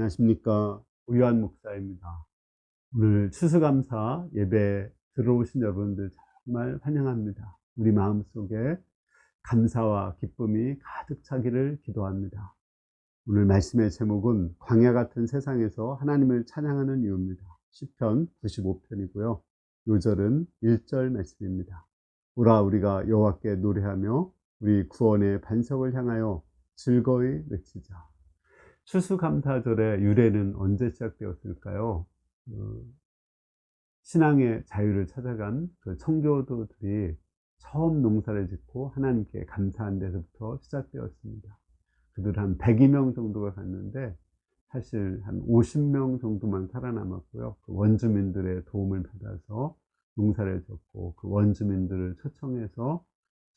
안녕하십니까. 우요한 목사입니다. 오늘 추수감사 예배 들어오신 여러분들 정말 환영합니다. 우리 마음속에 감사와 기쁨이 가득 차기를 기도합니다. 오늘 말씀의 제목은 광야 같은 세상에서 하나님을 찬양하는 이유입니다. 시편 95편이고요. 요절은 1절 말씀입니다. 오라 우리가 여호와께 노래하며 우리 구원의 반석을 향하여 즐거이 외치자. 추수감사절의 유래는 언제 시작되었을까요? 신앙의 자유를 찾아간 그 청교도들이 처음 농사를 짓고 하나님께 감사한 데서부터 시작되었습니다. 그들 한 102명 정도가 갔는데 사실 한 50명 정도만 살아남았고요. 그 원주민들의 도움을 받아서 농사를 짓고 그 원주민들을 초청해서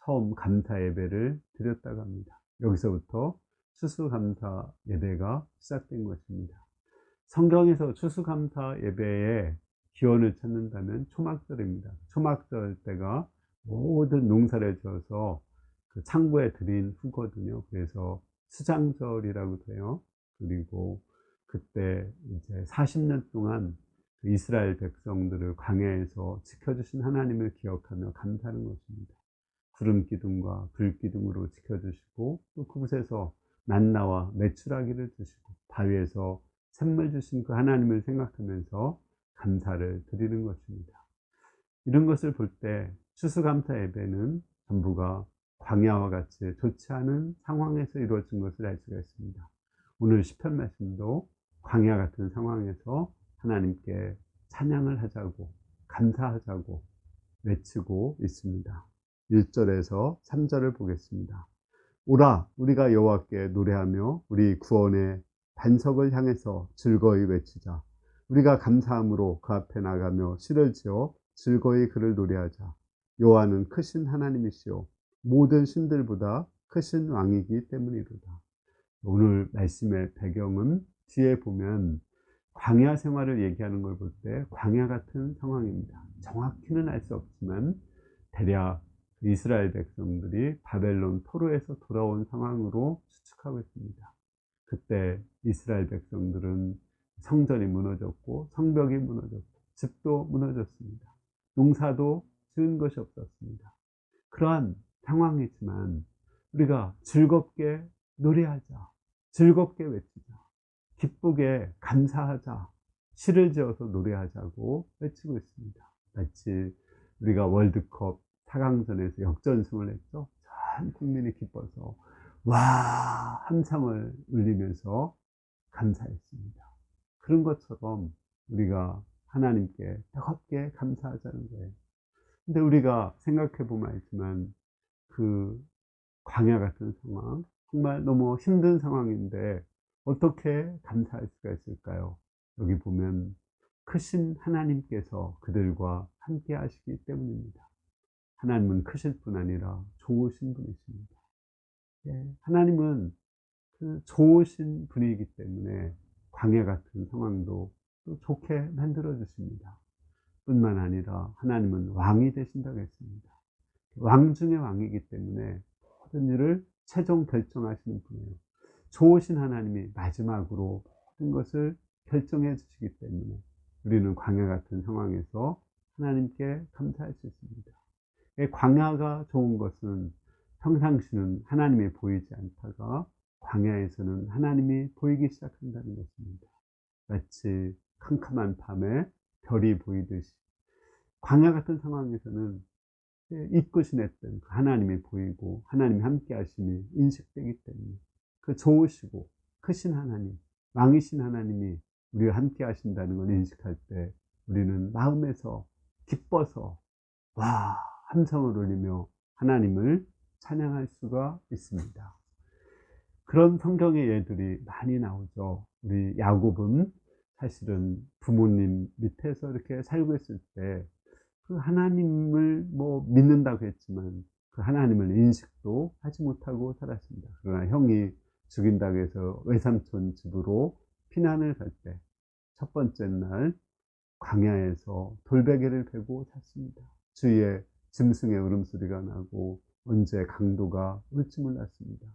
처음 감사 예배를 드렸다고 합니다. 여기서부터 추수감사 예배가 시작된 것입니다. 성경에서 추수감사 예배의 기원을 찾는다면 초막절입니다. 초막절 때가 모든 농사를 지어서 그 창고에 들인 후거든요. 그래서 수장절이라고 해요. 그리고 그때 이제 40년 동안 그 이스라엘 백성들을 광야에서 지켜주신 하나님을 기억하며 감사하는 것입니다. 구름 기둥과 불 기둥으로 지켜주시고 또 그곳에서 만나와 메추라기를 주시고 바위에서 샘물 주신 그 하나님을 생각하면서 감사를 드리는 것입니다. 이런 것을 볼 때 추수감사 예배는 전부가 광야와 같이 좋지 않은 상황에서 이루어진 것을 알 수가 있습니다. 오늘 시편 말씀도 광야 같은 상황에서 하나님께 찬양을 하자고 감사하자고 외치고 있습니다. 1절에서 3절을 보겠습니다. 오라 우리가 여호와께 노래하며 우리 구원의 반석을 향해서 즐거이 외치자. 우리가 감사함으로 그 앞에 나가며 시를 지어 즐거이 그를 노래하자. 여호와는 크신 하나님이시오 모든 신들보다 크신 왕이기 때문이로다. 오늘 말씀의 배경은 뒤에 보면 광야 생활을 얘기하는 걸 볼 때 광야 같은 상황입니다. 정확히는 알 수 없지만 대략 이스라엘 백성들이 바벨론 포로에서 돌아온 상황으로 추측하고 있습니다. 그때 이스라엘 백성들은 성전이 무너졌고 성벽이 무너졌고 집도 무너졌습니다. 농사도 지은 것이 없었습니다. 그러한 상황이지만 우리가 즐겁게 노래하자, 즐겁게 외치자, 기쁘게 감사하자, 시를 지어서 노래하자고 외치고 있습니다. 마치 우리가 월드컵 4강전에서 역전승을 했죠. 전 국민이 기뻐서 와 함성을 울리면서 감사했습니다. 그런 것처럼 우리가 하나님께 뜨겁게 감사하자는 거예요. 근데 우리가 생각해 보면 알지만 그 광야 같은 상황, 정말 너무 힘든 상황인데 어떻게 감사할 수가 있을까요? 여기 보면 크신 하나님께서 그들과 함께 하시기 때문입니다. 하나님은 크실 뿐 아니라 좋으신 분이십니다. 하나님은 그 좋으신 분이기 때문에 광야 같은 상황도 또 좋게 만들어 주십니다. 뿐만 아니라 하나님은 왕이 되신다고 했습니다. 왕 중의 왕이기 때문에 모든 일을 최종 결정하시는 분이에요. 좋으신 하나님이 마지막으로 모든 것을 결정해 주시기 때문에 우리는 광야 같은 상황에서 하나님께 감사할 수 있습니다. 광야가 좋은 것은 평상시는 하나님이 보이지 않다가 광야에서는 하나님이 보이기 시작한다는 것입니다. 마치 캄캄한 밤에 별이 보이듯이 광야 같은 상황에서는 잊고 지냈던 하나님이 보이고 하나님이 함께 하심이 인식되기 때문에 그 좋으시고 크신 하나님, 왕이신 하나님이 우리와 함께 하신다는 걸 인식할 때 우리는 마음에서 기뻐서 와 함성을 울리며 하나님을 찬양할 수가 있습니다. 그런 성경의 예들이 많이 나오죠. 우리 야곱은 사실은 부모님 밑에서 이렇게 살고 있을 때 그 하나님을 믿는다고 했지만 그 하나님을 인식도 하지 못하고 살았습니다. 그러나 형이 죽인다고 해서 외삼촌 집으로 피난을 갈 때 첫 번째 날 광야에서 돌베개를 베고 잤습니다. 주위에 짐승의 울음소리가 나고 언제 강도가 올지 몰랐습니다.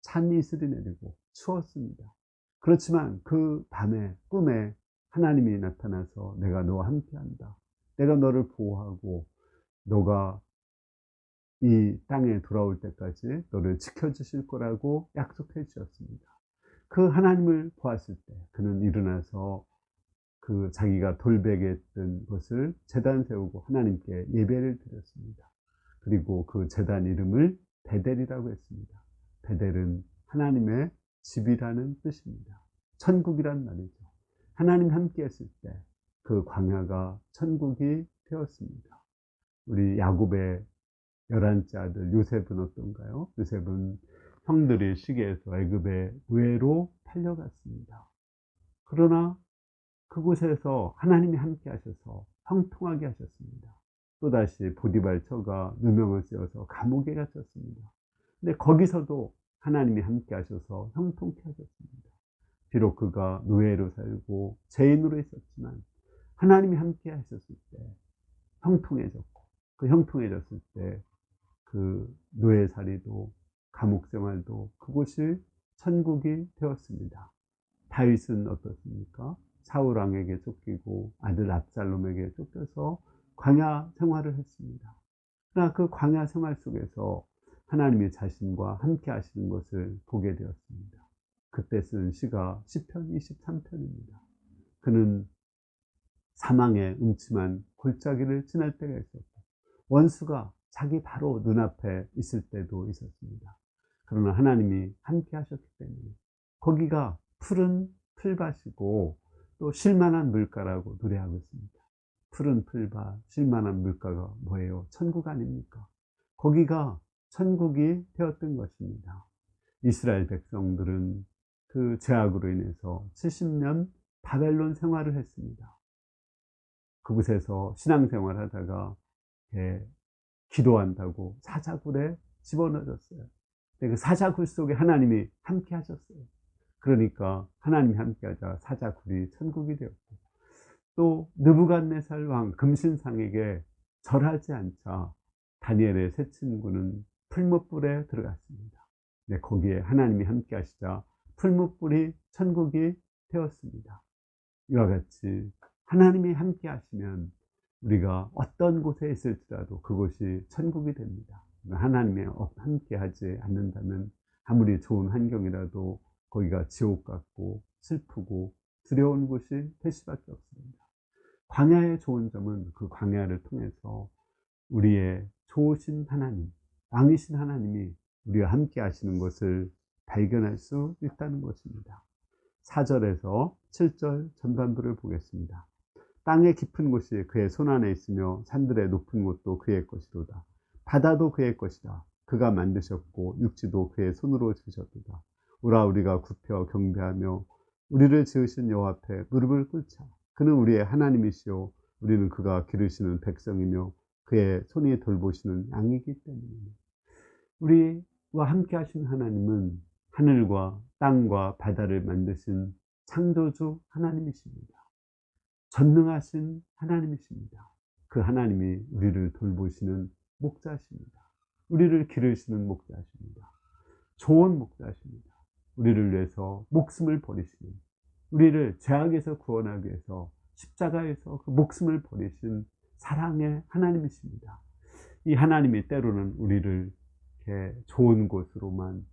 찬 이슬이 내리고 추웠습니다. 그렇지만 그 밤에 꿈에 하나님이 나타나서 내가 너와 함께한다. 내가 너를 보호하고 너가 이 땅에 돌아올 때까지 너를 지켜주실 거라고 약속해 주셨습니다. 그 하나님을 보았을 때 그는 일어나서 그 자기가 돌베개했던 것을 제단 세우고 하나님께 예배를 드렸습니다. 그리고 그 제단 이름을 베델이라고 했습니다. 베델은 하나님의 집이라는 뜻입니다. 천국이란 말이죠. 하나님 함께 했을 때 그 광야가 천국이 되었습니다. 우리 야곱의 11째 아들 요셉은 어떤가요? 요셉은 형들이 시기해서 애굽의 노예로 팔려갔습니다. 그러나 그곳에서 하나님이 함께 하셔서 형통하게 하셨습니다. 또다시 보디발 처가 누명을 씌워서 감옥에 갇혔습니다. 근데 거기서도 하나님이 함께 하셔서 형통케 하셨습니다. 비록 그가 노예로 살고 죄인으로 있었지만 하나님이 함께 하셨을 때 형통해졌고, 그 형통해졌을 때 그 노예살이도 감옥 생활도 그곳이 천국이 되었습니다. 다윗은 어떻습니까? 사울 왕에게 쫓기고 아들 압살롬에게 쫓겨서 광야 생활을 했습니다. 그러나 그 광야 생활 속에서 하나님이 자신과 함께 하시는 것을 보게 되었습니다. 그때 쓴 시가 시편 23편입니다. 그는 사망의 음침한 골짜기를 지날 때가 있었고 원수가 자기 바로 눈앞에 있을 때도 있었습니다. 그러나 하나님이 함께 하셨기 때문에 거기가 푸른 풀밭이고 또 쉴만한 물가라고 노래하고 있습니다. 푸른 풀밭, 쉴만한 물가가 뭐예요? 천국 아닙니까? 거기가 천국이 되었던 것입니다. 이스라엘 백성들은 그 죄악으로 인해서 70년 바벨론 생활을 했습니다. 그곳에서 신앙생활 하다가 기도한다고 사자굴에 집어넣어졌어요. 그 사자굴 속에 하나님이 함께 하셨어요. 그러니까 하나님이 함께 하자 사자굴이 천국이 되었고, 또 느부갓네살 왕 금신상에게 절하지 않자 다니엘의 세 친구는 풀무불에 들어갔습니다. 네, 거기에 하나님이 함께 하시자 풀무불이 천국이 되었습니다. 이와 같이 하나님이 함께 하시면 우리가 어떤 곳에 있을지라도 그곳이 천국이 됩니다. 하나님이 함께 하지 않는다면 아무리 좋은 환경이라도 거기가 지옥 같고 슬프고 두려운 곳이 될 수밖에 없습니다. 광야의 좋은 점은 그 광야를 통해서 우리의 좋으신 하나님, 왕이신 하나님이 우리와 함께 하시는 것을 발견할 수 있다는 것입니다. 4절에서 7절 전반부를 보겠습니다. 땅의 깊은 곳이 그의 손안에 있으며 산들의 높은 곳도 그의 것이로다. 바다도 그의 것이다. 그가 만드셨고 육지도 그의 손으로 지으셨도다. 오라 우리가 굽혀 경배하며 우리를 지으신 여호와 앞에 무릎을 꿇자. 그는 우리의 하나님이시요 우리는 그가 기르시는 백성이며 그의 손이 돌보시는 양이기 때문입니다. 우리와 함께 하신 하나님은 하늘과 땅과 바다를 만드신 창조주 하나님이십니다. 전능하신 하나님이십니다. 그 하나님이 우리를 돌보시는 목자십니다. 우리를 기르시는 목자십니다. 좋은 목자십니다. 우리를 위해서 목숨을 버리시는, 우리를 죄악에서 구원하기 위해서 십자가에서 그 목숨을 버리신 사랑의 하나님이십니다. 이 하나님이 때로는 우리를 이렇게 좋은 곳으로만,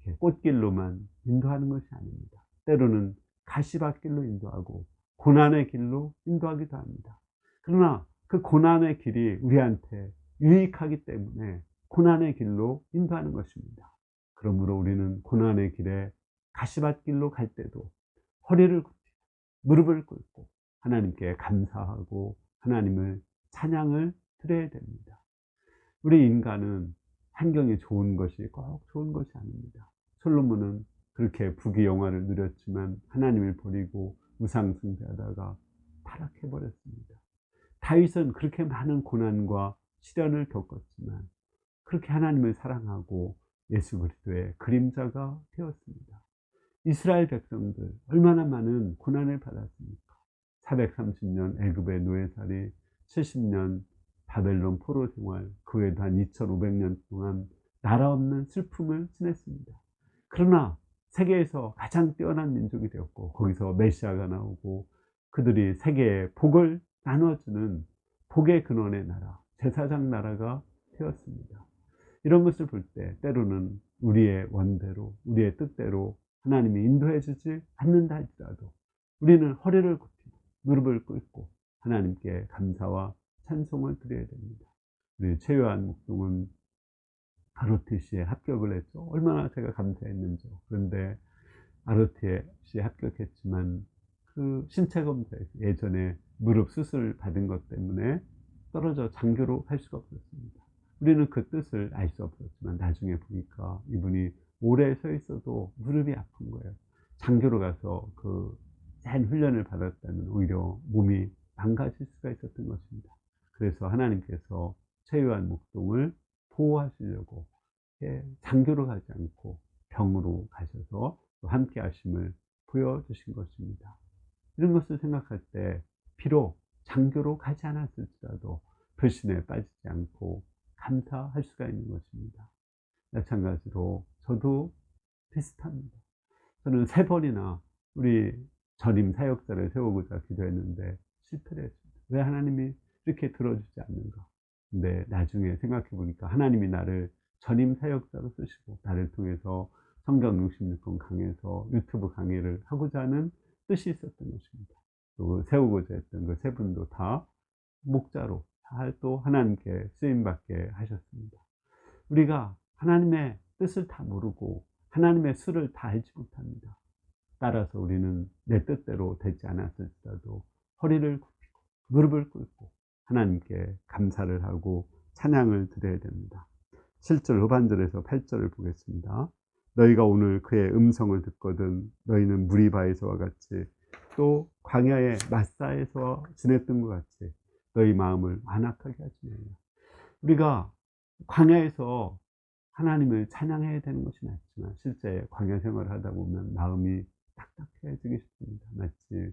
이렇게 꽃길로만 인도하는 것이 아닙니다. 때로는 가시밭길로 인도하고 고난의 길로 인도하기도 합니다. 그러나 그 고난의 길이 우리한테 유익하기 때문에 고난의 길로 인도하는 것입니다. 그러므로 우리는 고난의 길에 가시밭길로 갈 때도 허리를 굽히고 무릎을 꿇고 하나님께 감사하고 하나님을 찬양을 드려야 됩니다. 우리 인간은 환경이 좋은 것이 꼭 좋은 것이 아닙니다. 솔로몬은 그렇게 부귀영화를 누렸지만 하나님을 버리고 우상숭배하다가 타락해버렸습니다. 다윗은 그렇게 많은 고난과 시련을 겪었지만 그렇게 하나님을 사랑하고 예수 그리스도의 그림자가 되었습니다. 이스라엘 백성들 얼마나 많은 고난을 받았습니까? 430년 애굽의 노예살이, 70년 바벨론 포로 생활, 그 외에도 한 2500년 동안 나라 없는 슬픔을 지냈습니다. 그러나 세계에서 가장 뛰어난 민족이 되었고, 거기서 메시아가 나오고 그들이 세계에 복을 나눠주는 복의 근원의 나라, 제사장 나라가 되었습니다. 이런 것을 볼 때 때로는 우리의 원대로, 우리의 뜻대로 하나님이 인도해 주지 않는다 할지라도 우리는 허리를 굽히고 무릎을 꿇고 하나님께 감사와 찬송을 드려야 됩니다. 우리 최요한 목동은 ROTC에 합격을 했죠. 얼마나 제가 감사했는지요. 그런데 ROTC에 합격했지만 그 신체 검사에서 예전에 무릎 수술 받은 것 때문에 떨어져 장교로 할 수가 없었습니다. 우리는 그 뜻을 알 수 없었지만 나중에 보니까 이분이 오래 서 있어도 무릎이 아픈 거예요. 장교로 가서 그 센 훈련을 받았다면 오히려 몸이 망가질 수가 있었던 것입니다. 그래서 하나님께서 최요한 목동을 보호하시려고 장교로 가지 않고 병으로 가셔서 또 함께 하심을 보여주신 것입니다. 이런 것을 생각할 때 비록 장교로 가지 않았을지라도 불신에 빠지지 않고 감사할 수가 있는 것입니다. 마찬가지로 저도 비슷합니다. 저는 3번이나 우리 전임 사역자를 세우고자 기도했는데 실패를 했습니다. 왜 하나님이 이렇게 들어주지 않는가? 근데 나중에 생각해 보니까 하나님이 나를 전임 사역자로 쓰시고 나를 통해서 성경 66권 강해서 유튜브 강의를 하고자 하는 뜻이 있었던 것입니다. 또 세우고자 했던 그 3분도 다 목자로 또 하나님께 쓰임받게 하셨습니다. 우리가 하나님의 뜻을 다 모르고 하나님의 수를 다 알지 못합니다. 따라서 우리는 내 뜻대로 되지 않았을지라도 허리를 굽히고 무릎을 꿇고 하나님께 감사를 하고 찬양을 드려야 됩니다. 7절 후반절에서 8절을 보겠습니다. 너희가 오늘 그의 음성을 듣거든 너희는 무리바에서와 같이 또 광야의 마사에서 지냈던 것 같이 너희 마음을 완악하게 하지 말라. 우리가 광야에서 하나님을 찬양해야 되는 것이 맞지만 실제 광야 생활을 하다 보면 마음이 딱딱해지기 쉽습니다. 마치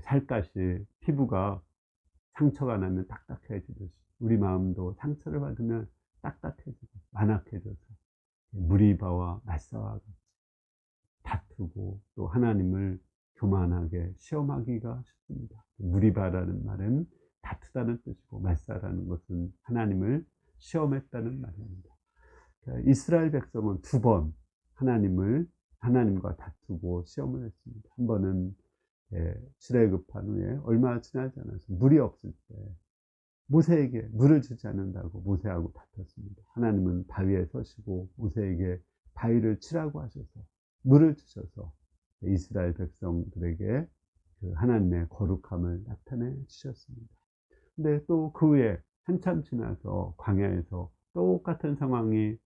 살갗이 피부가 상처가 나면 딱딱해지듯이 우리 마음도 상처를 받으면 딱딱해지고 완악해져서 무리바와 마사와 같이 다투고 또 하나님을 교만하게 시험하기가 쉽습니다. 무리바라는 말은 다투다는 뜻이고 마사라는 것은 하나님을 시험했다는 말입니다. 이스라엘 백성은 2번 하나님과 다투고 시험을 했습니다. 한 번은 출애굽한 후에 얼마 지나지 않아서 물이 없을 때 모세에게 물을 주지 않는다고 모세하고 다퉜습니다. 하나님은 바위에 서시고 모세에게 바위를 치라고 하셔서 물을 주셔서 이스라엘 백성들에게 그 하나님의 거룩함을 나타내 주셨습니다. 근데 또 그 후에 한참 지나서 광야에서 똑같은 상황이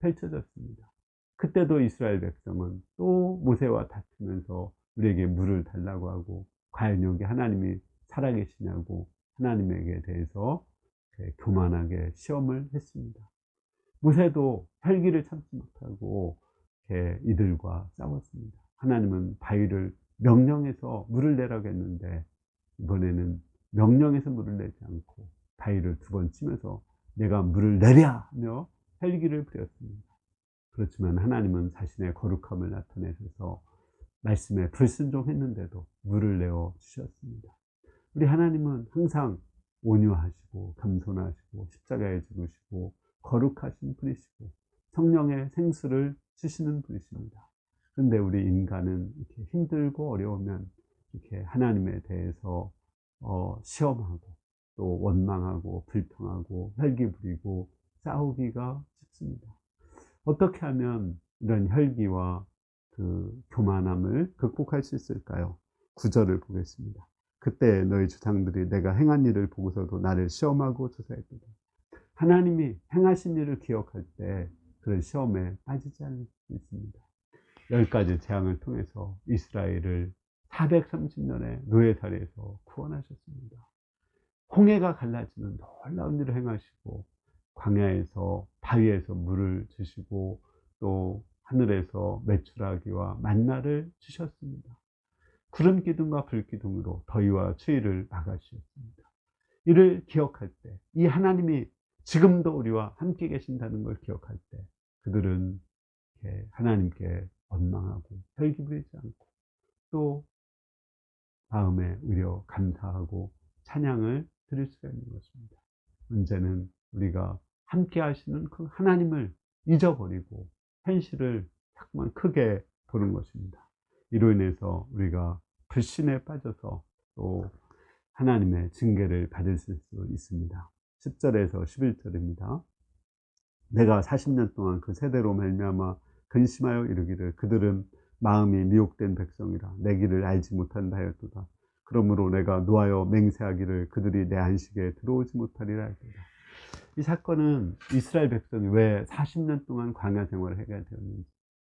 펼쳐졌습니다. 그때도 이스라엘 백성은 또 모세와 다투면서 우리에게 물을 달라고 하고 과연 여기 하나님이 살아계시냐고 하나님에게 대해서 교만하게 시험을 했습니다. 모세도 혈기를 참지 못하고 이들과 싸웠습니다. 하나님은 바위를 명령해서 물을 내라고 했는데 이번에는 명령해서 물을 내지 않고 바위를 2번 치면서 내가 물을 내랴 하며 혈기를 부렸습니다. 그렇지만 하나님은 자신의 거룩함을 나타내셔서 말씀에 불순종했는데도 물을 내어 주셨습니다. 우리 하나님은 항상 온유하시고 겸손하시고 십자가에 죽으시고 거룩하신 분이시고 성령의 생수를 주시는 분이십니다. 그런데 우리 인간은 이렇게 힘들고 어려우면 이렇게 하나님에 대해서 시험하고 또 원망하고 불평하고 혈기 부리고 싸우기가 쉽습니다. 어떻게 하면 이런 혈기와 그 교만함을 극복할 수 있을까요? 9절을 보겠습니다. 그때 너희 조상들이 내가 행한 일을 보고서도 나를 시험하고 조사했도다. 하나님이 행하신 일을 기억할 때 그런 시험에 빠지지 않을 수 있습니다. 10가지 재앙을 통해서 이스라엘을 430년의 노예살이에서 구원하셨습니다. 홍해가 갈라지는 놀라운 일을 행하시고 광야에서 바위에서 물을 주시고 또 하늘에서 메추라기와 만나를 주셨습니다. 구름 기둥과 불 기둥으로 더위와 추위를 막아주셨습니다. 이를 기억할 때 이 하나님이 지금도 우리와 함께 계신다는 걸 기억할 때 그들은 하나님께 원망하고 혈기 부리지 않고 또 마음에 오히려 감사하고 찬양을 드릴 수가 있는 것입니다. 문제는 우리가 함께 하시는 그 하나님을 잊어버리고 현실을 자꾸만 크게 보는 것입니다. 이로 인해서 우리가 불신에 빠져서 또 하나님의 징계를 받을 수 있습니다. 10절에서 11절입니다. 내가 40년 동안 그 세대로 말미암아 근심하여 이르기를 그들은 마음이 미혹된 백성이라 내 길을 알지 못한다 하였도다. 그러므로 내가 노하여 맹세하기를 그들이 내 안식에 들어오지 못하리라 하였도다. 이 사건은 이스라엘 백성이 왜 40년 동안 광야 생활을 해야 되었는지,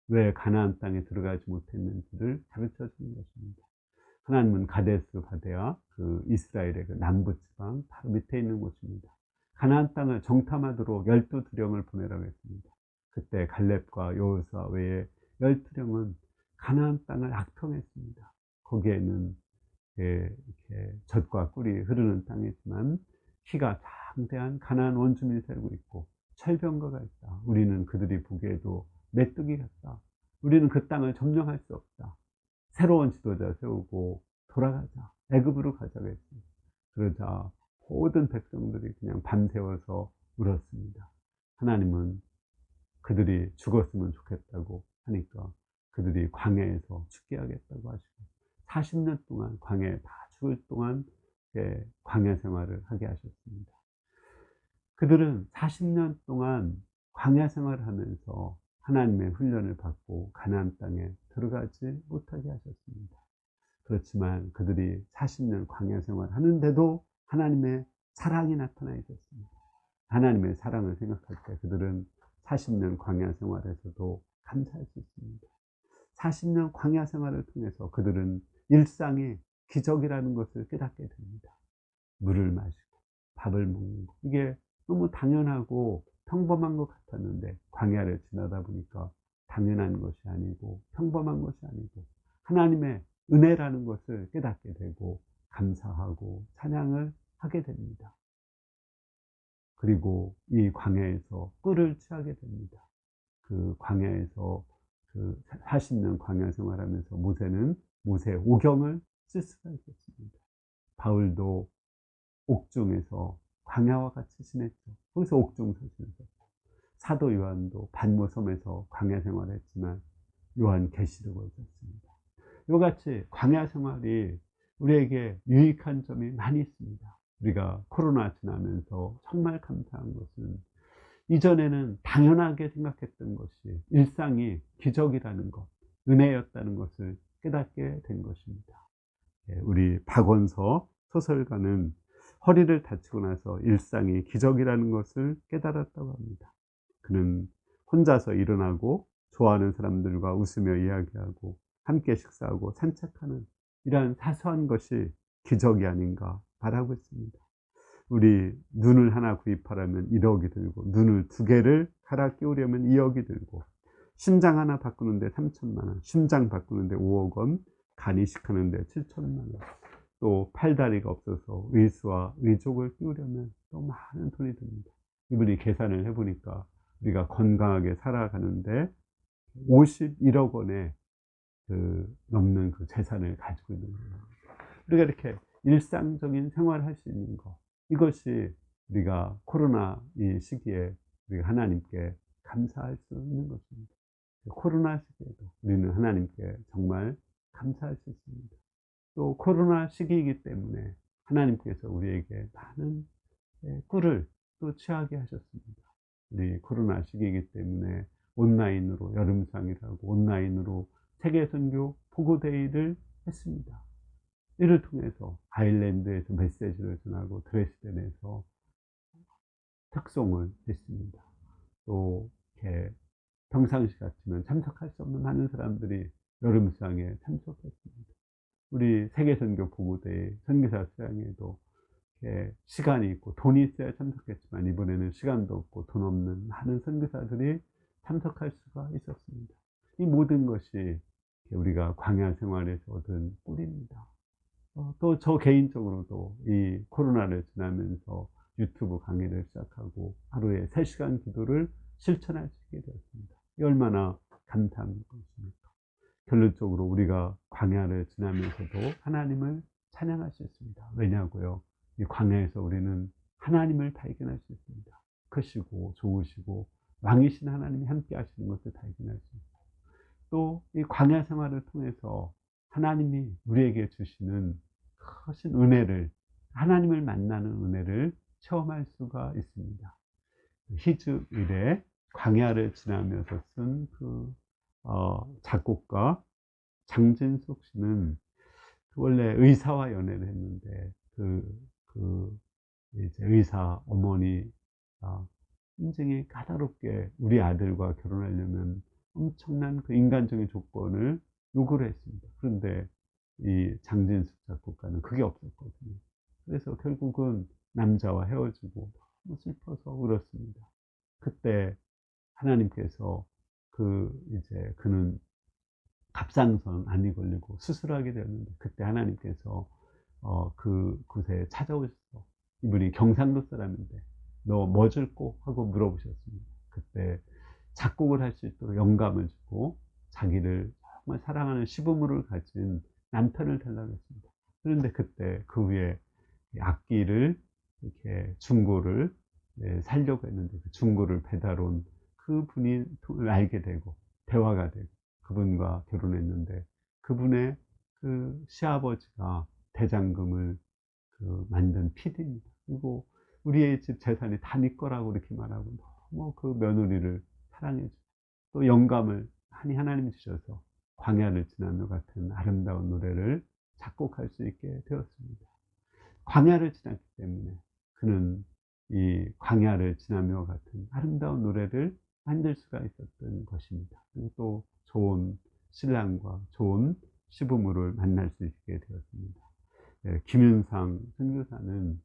왜 가나안 땅에 들어가지 못했는지를 가르쳐 주는 것입니다. 하나님은 가데스 바네아, 그 이스라엘의 그 남부 지방 바로 밑에 있는 곳입니다. 가나안 땅을 정탐하도록 12두령을 보내라고 했습니다. 그때 갈렙과 여호수아 외에 12령은 가나안 땅을 악통했습니다. 거기에는 이렇게 젖과 꿀이 흐르는 땅이지만 키가 장대한 가나안 원주민이 살고 있고 철병거가 있다. 우리는 그들이 보기에도 메뚜기 같다. 우리는 그 땅을 점령할 수 없다. 새로운 지도자 세우고 돌아가자. 애굽으로 가자고 했습니다. 그러자 모든 백성들이 그냥 밤새워서 울었습니다. 하나님은 그들이 죽었으면 좋겠다고 하니까 그들이 광야에서 죽게 하겠다고 하시고 40년 동안 광야에 다 죽을 동안 광야 생활을 하게 하셨습니다. 그들은 40년 동안 광야 생활을 하면서 하나님의 훈련을 받고 가나안 땅에 들어가지 못하게 하셨습니다. 그렇지만 그들이 40년 광야 생활을 하는데도 하나님의 사랑이 나타나 있었습니다. 하나님의 사랑을 생각할 때 그들은 40년 광야 생활에서도 감사할 수 있습니다. 40년 광야 생활을 통해서 그들은 일상이 기적이라는 것을 깨닫게 됩니다. 물을 마시고 밥을 먹는 것, 이게 너무 당연하고 평범한 것 같았는데 광야를 지나다 보니까 당연한 것이 아니고 평범한 것이 아니고 하나님의 은혜라는 것을 깨닫게 되고 감사하고 찬양을 하게 됩니다. 그리고 이 광야에서 꿀을 취하게 됩니다. 그 광야에서 그 40년 광야 생활하면서 모세는 모세 오경을 쓸 수가 있었습니다. 바울도 옥중에서 광야와 같이 지냈죠. 거기서 옥중 서신을 썼고 사도 요한도 반모섬에서 광야 생활을 했지만 요한 계시록을 썼습니다. 이와 같이 광야 생활이 우리에게 유익한 점이 많이 있습니다. 우리가 코로나 지나면서 정말 감사한 것은 이전에는 당연하게 생각했던 것이 일상이 기적이라는 것, 은혜였다는 것을 깨닫게 된 것입니다. 우리 박원서 소설가는 허리를 다치고 나서 일상이 기적이라는 것을 깨달았다고 합니다. 그는 혼자서 일어나고 좋아하는 사람들과 웃으며 이야기하고 함께 식사하고 산책하는 이러한 사소한 것이 기적이 아닌가 바라고 있습니다. 우리 눈을 하나 구입하려면 1억이 들고 눈을 2개를 갈아 끼우려면 2억이 들고 심장 하나 바꾸는데 3천만 원, 심장 바꾸는데 5억 원, 간 이식하는데 7천만 원, 또 팔다리가 없어서 의수와 의족을 끼우려면 또 많은 돈이 듭니다. 이분이 계산을 해보니까 우리가 건강하게 살아가는데 51억 원의 넘는 그 재산을 가지고 있는 거예요. 우리가 이렇게 일상적인 생활을 할 수 있는 것, 이것이 우리가 코로나 이 시기에 우리가 하나님께 감사할 수 있는 것입니다. 코로나 시기에도 우리는 하나님께 정말 감사할 수 있습니다. 또 코로나 시기이기 때문에 하나님께서 우리에게 많은 꿀을 또 취하게 하셨습니다. 우리 코로나 시기이기 때문에 온라인으로 여름상이라고 온라인으로 세계선교 보고데이를 했습니다. 이를 통해서 아일랜드에서 메시지를 전하고 드레스덴에서 특송을 했습니다. 또 이렇게 평상시 같으면 참석할 수 없는 많은 사람들이 여름수양에 참석했습니다. 우리 세계선교 보고대회 선교사 수양회도 시간이 있고 돈이 있어야 참석했지만 이번에는 시간도 없고 돈 없는 많은 선교사들이 참석할 수가 있었습니다. 이 모든 것이 우리가 광야 생활에서 얻은 꿀입니다. 또 저 개인적으로도 이 코로나를 지나면서 유튜브 강의를 시작하고 하루에 3시간 기도를 실천할 수 있게 되었습니다. 이 얼마나 감사한 것입니까? 결론적으로 우리가 광야를 지나면서도 하나님을 찬양할 수 있습니다. 왜냐고요? 이 광야에서 우리는 하나님을 발견할 수 있습니다. 크시고 좋으시고 왕이신 하나님이 함께 하시는 것을 발견할 수 있고, 또 이 광야 생활을 통해서 하나님이 우리에게 주시는 크신 은혜를, 하나님을 만나는 은혜를 체험할 수가 있습니다. 히즈일의 광야를 지나면서 쓴 작곡가 장진숙 씨는 원래 의사와 연애를 했는데 이제 의사 어머니가 굉장히 까다롭게 우리 아들과 결혼하려면 엄청난 그 인간적인 조건을 요구를 했습니다. 그런데 이 장진숙 작곡가는 그게 없었거든요. 그래서 결국은 남자와 헤어지고 너무 슬퍼서 울었습니다. 그때 하나님께서 이제 그는 갑상선 암이 걸리고 수술하게 되었는데, 그때 하나님께서 그곳에 찾아오셔서, 이분이 경상도 사람인데 너 뭐 줄꼬? 하고 물어보셨습니다. 그때 작곡을 할 수 있도록 영감을 주고 자기를 정말 사랑하는 시부모를 가진 남편을 달라고 했습니다. 그런데 그때 그 후에 악기를 이렇게 중고를 살려고 했는데, 그 중고를 배달 온 그 분이 알게 되고 대화가 되고 그분과 결혼했는데, 그분의 그 시아버지가 대장금을 만든 PD입니다. 그리고 우리의 집 재산이 다 네 거라고 이렇게 말하고 너무 그 며느리를 사랑해주고, 또 영감을 많이 하나님이 주셔서 광야를 지나며 같은 아름다운 노래를 작곡할 수 있게 되었습니다. 광야를 지났기 때문에 그는 이 광야를 지나며 같은 아름다운 노래를 만들 수가 있었던 것입니다. 그리고 또 좋은 신랑과 좋은 시부모를 만날 수 있게 되었습니다. 김윤상 선교사는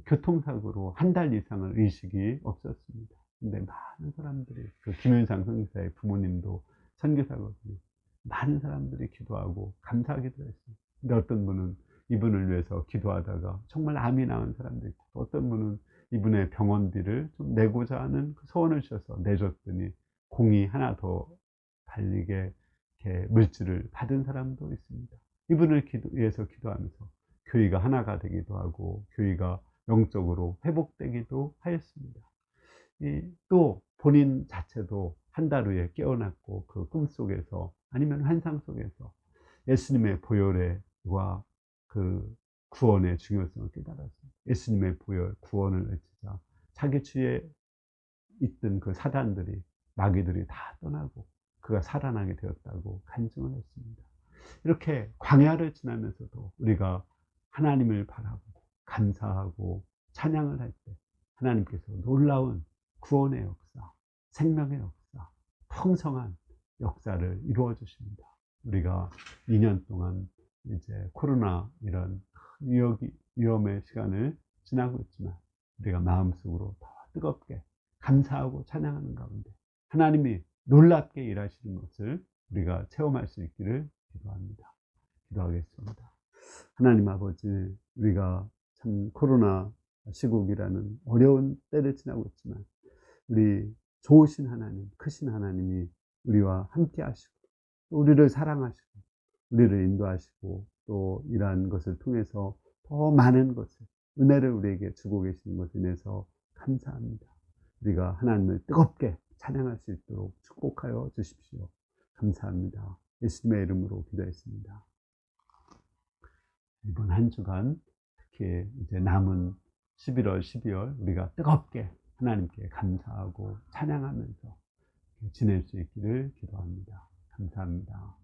교통사고로 한 달 이상을 의식이 없었습니다. 근데 많은 사람들이, 그 김윤상 선교사의 부모님도 선교사거든요. 많은 사람들이 기도하고 감사하기도 했어요. 근데 어떤 분은 이분을 위해서 기도하다가 정말 암이 나은 사람도 있고, 어떤 분은 이분의 병원비를 좀 내고자 하는 그 소원을 주셔서 내줬더니 공이 하나 더 달리게 이렇게 물질을 받은 사람도 있습니다. 이분을 위해서 기도하면서 교회가 하나가 되기도 하고 교회가 영적으로 회복되기도 하였습니다. 또 본인 자체도 한 달 후에 깨어났고, 그 꿈속에서 아니면 환상 속에서 예수님의 보혈과 그 구원의 중요성을 깨달았습니다. 예수님의 보혈, 구원을 외치자 자기 주위에 있던 그 사단들이, 마귀들이 다 떠나고 그가 살아나게 되었다고 간증을 했습니다. 이렇게 광야를 지나면서도 우리가 하나님을 바라보고 감사하고 찬양을 할 때 하나님께서 놀라운 구원의 역사, 생명의 역사, 풍성한 역사를 이루어 주십니다. 우리가 2년 동안 이제 코로나 이런 위험의 시간을 지나고 있지만, 우리가 마음속으로 더 뜨겁게 감사하고 찬양하는 가운데 하나님이 놀랍게 일하시는 것을 우리가 체험할 수 있기를 기도합니다. 기도하겠습니다. 하나님 아버지, 우리가 참 코로나 시국이라는 어려운 때를 지나고 있지만, 우리 좋으신 하나님, 크신 하나님이 우리와 함께 하시고, 우리를 사랑하시고 우리를 인도하시고, 또 이러한 것을 통해서 더 많은 것을, 은혜를 우리에게 주고 계시는 것에 대해서 감사합니다. 우리가 하나님을 뜨겁게 찬양할 수 있도록 축복하여 주십시오. 감사합니다. 예수님의 이름으로 기도했습니다. 이번 한 주간, 특히 이제 남은 11월, 12월 우리가 뜨겁게 하나님께 감사하고 찬양하면서 지낼 수 있기를 기도합니다. 감사합니다.